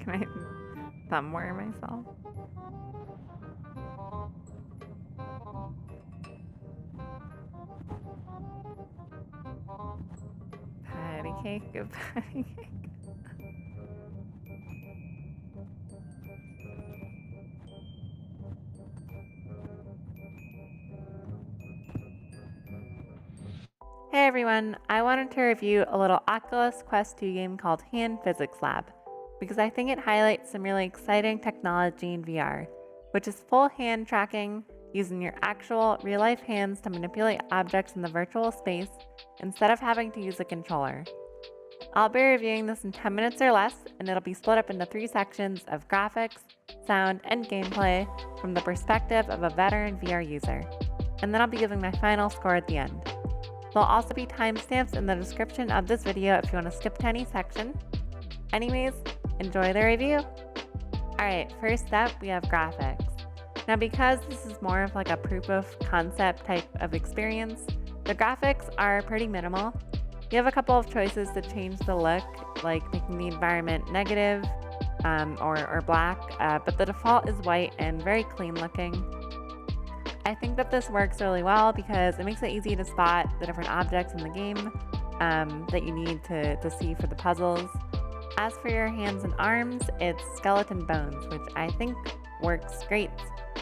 Can I thumbwear myself? Patty cake, good patty cake. Hey everyone, I wanted to review a little Oculus Quest 2 game called Hand Physics Lab, because I think it highlights some really exciting technology in VR, which is full hand tracking, using your actual real-life hands to manipulate objects in the virtual space instead of having to use a controller. I'll be reviewing this in 10 minutes or less, and it'll be split up into 3 sections of graphics, sound, and gameplay from the perspective of a veteran VR user. And then I'll be giving my final score at the end. There'll also be timestamps in the description of this video if you want to skip to any section. Anyways, enjoy the review! Alright, first up we have graphics. Now because this is more of like a proof of concept type of experience, the graphics are pretty minimal. You have a couple of choices to change the look, like making the environment negative or black, but the default is white and very clean looking. I think that this works really well because it makes it easy to spot the different objects in the game that you need to see for the puzzles. As for your hands and arms, it's skeleton bones, which I think works great.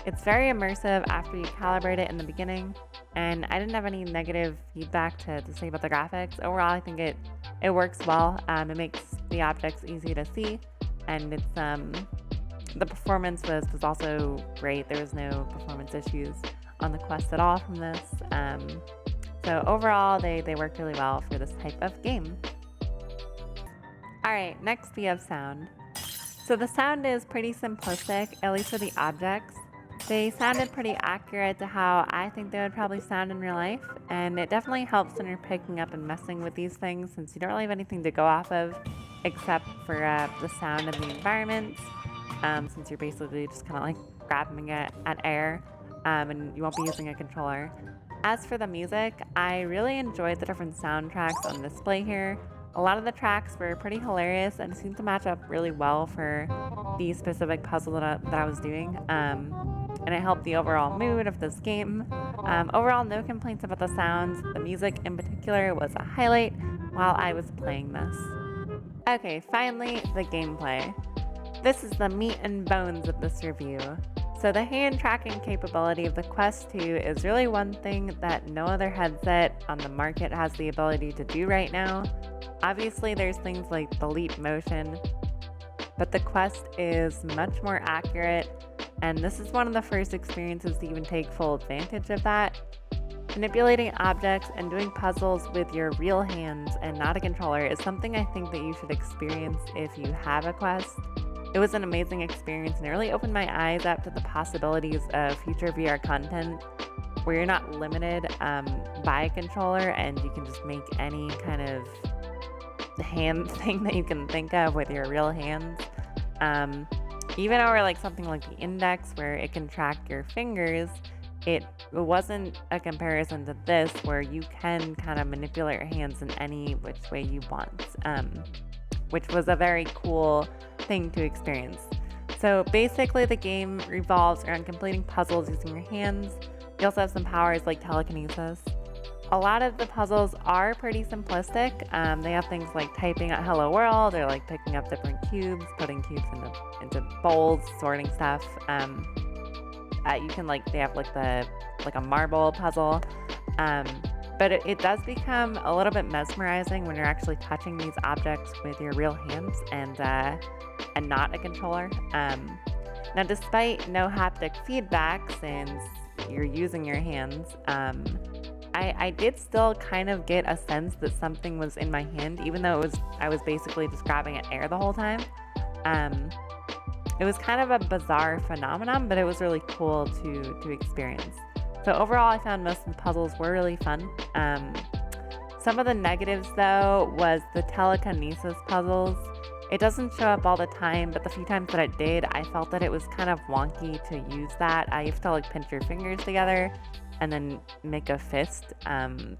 It's very immersive after you calibrate it in the beginning, and I didn't have any negative feedback to say about the graphics. Overall, I think it works well. It makes the objects easy to see, and it's the performance was also great. There was no performance issues on the Quest at all from this. So overall, they worked really well for this type of game. Alright, next we have sound. So the sound is pretty simplistic, at least for the objects. They sounded pretty accurate to how I think they would probably sound in real life, and it definitely helps when you're picking up and messing with these things since you don't really have anything to go off of except for the sound of the environment. Since you're basically just kind of like grabbing it at air, and you won't be using a controller. As for the music, I really enjoyed the different soundtracks on display here. A lot of the tracks were pretty hilarious and seemed to match up really well for the specific puzzle that I was doing, and it helped the overall mood of this game. Overall, no complaints about the sounds. The music in particular was a highlight while I was playing this. Okay, finally, the gameplay. This is the meat and bones of this review. So the hand tracking capability of the Quest 2 is really one thing that no other headset on the market has the ability to do right now. Obviously there's things like the leap motion, but the Quest is much more accurate, and this is one of the first experiences to even take full advantage of that. Manipulating objects and doing puzzles with your real hands and not a controller is something I think that you should experience if you have a Quest. It was an amazing experience, and it really opened my eyes up to the possibilities of future VR content where you're not limited by a controller and you can just make any kind of hand thing that you can think of with your real hands. Even over like something like the index where it can track your fingers, it wasn't a comparison to this where you can kind of manipulate your hands in any which way you want, which was a very cool thing to experience. So basically the game revolves around completing puzzles using your hands. You also have some powers like telekinesis. A lot of the puzzles are pretty simplistic. They have things like typing out hello world, or like picking up different cubes, putting cubes into bowls, sorting stuff. You can they have like a marble puzzle. But it does become a little bit mesmerizing when you're actually touching these objects with your real hands and not a controller. Now, despite no haptic feedback since you're using your hands, I did still kind of get a sense that something was in my hand, even though I was basically just grabbing at air the whole time. It was kind of a bizarre phenomenon, but it was really cool to experience. So overall, I found most of the puzzles were really fun. Some of the negatives, though, was the telekinesis puzzles. It doesn't show up all the time, but the few times that it did, I felt that it was kind of wonky to use that. You have to pinch your fingers together and then make a fist to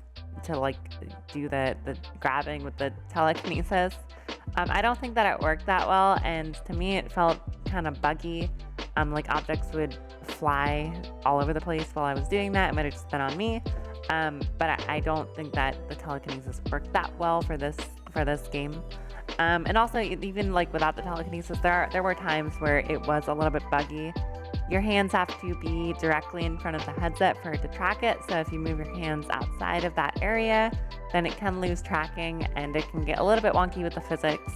do the grabbing with the telekinesis. I don't think that it worked that well, and to me it felt kind of buggy. Like objects would fly all over the place while I was doing that. It might have just been on me. But I don't think that the telekinesis worked that well for this game. And also, even like without the telekinesis, there were times where it was a little bit buggy. Your hands have to be directly in front of the headset for it to track it. So if you move your hands outside of that area, then it can lose tracking and it can get a little bit wonky with the physics.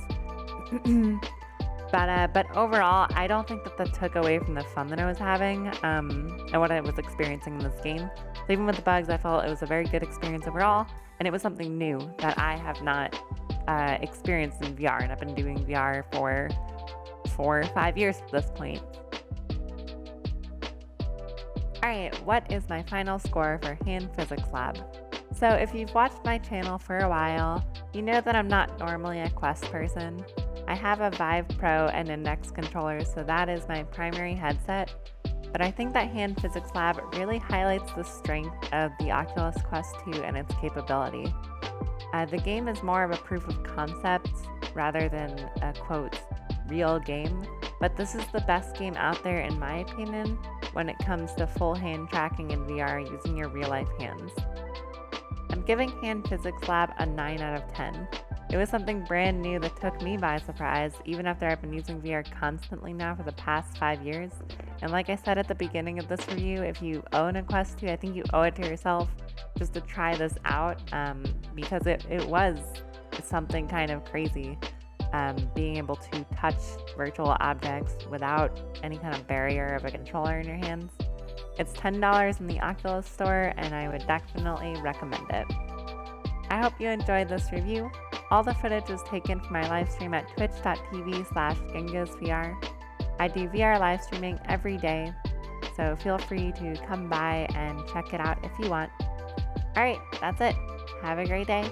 But overall, I don't think that took away from the fun that I was having and what I was experiencing in this game. So even with the bugs, I felt it was a very good experience overall, and it was something new that I have not experienced in VR, and I've been doing VR for 4 or 5 years at this point. Alright, what is my final score for Hand Physics Lab? So if you've watched my channel for a while, you know that I'm not normally a Quest person. I have a Vive Pro and Index controller, so that is my primary headset. But I think that Hand Physics Lab really highlights the strength of the Oculus Quest 2 and its capability. The game is more of a proof of concept rather than a, quote, real game, but this is the best game out there in my opinion when it comes to full hand tracking in VR using your real-life hands. I'm giving Hand Physics Lab a 9 out of 10. It was something brand new that took me by surprise, even after I've been using VR constantly now for the past 5 years. And like I said at the beginning of this review, if you own a Quest 2, I think you owe it to yourself just to try this out, because it was something kind of crazy, being able to touch virtual objects without any kind of barrier of a controller in your hands. It's $10 in the Oculus store, and I would definitely recommend it. I hope you enjoyed this review. All the footage was taken from my live stream at twitch.tv/GingasVR. I do VR live streaming every day, so feel free to come by and check it out if you want. Alright, that's it. Have a great day.